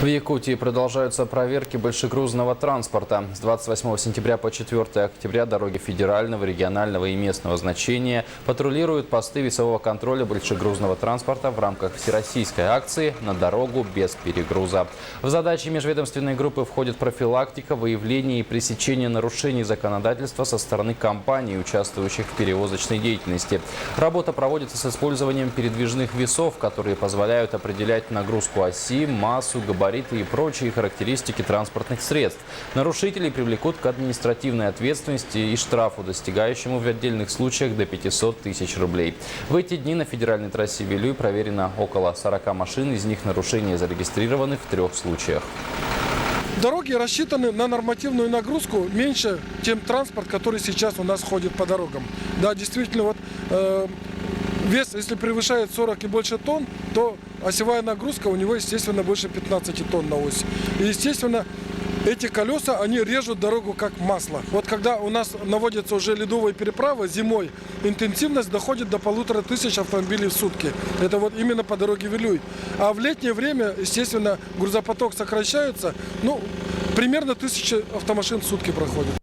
В Якутии продолжаются проверки большегрузного транспорта. С 28 сентября по 4 октября дороги федерального, регионального и местного значения патрулируют посты весового контроля большегрузного транспорта в рамках всероссийской акции «На дорогу без перегруза». В задачи межведомственной группы входит профилактика, выявление и пресечение нарушений законодательства со стороны компаний, участвующих в перевозочной деятельности. Работа проводится с использованием передвижных весов, которые позволяют определять нагрузку оси, массу, габариты и прочие характеристики транспортных средств. Нарушителей привлекут к административной ответственности и штрафу, достигающему в отдельных случаях до 500 тысяч рублей. В эти дни на федеральной трассе Вилюй проверено около 40 машин, из них нарушения зарегистрированы в 3 случаях. Дороги рассчитаны на нормативную нагрузку меньше, чем транспорт, который сейчас у нас ходит по дорогам. Да, действительно, вес, если превышает 40 и больше тонн, то осевая нагрузка у него, естественно, больше 15 тонн на ось. И, естественно, эти колеса, они режут дорогу как масло. Вот когда у нас наводятся уже ледовые переправы зимой, интенсивность доходит до 1500 автомобилей в сутки. Это вот именно по дороге Вилюй. А в летнее время, естественно, грузопоток сокращается, примерно 1000 автомашин в сутки проходит.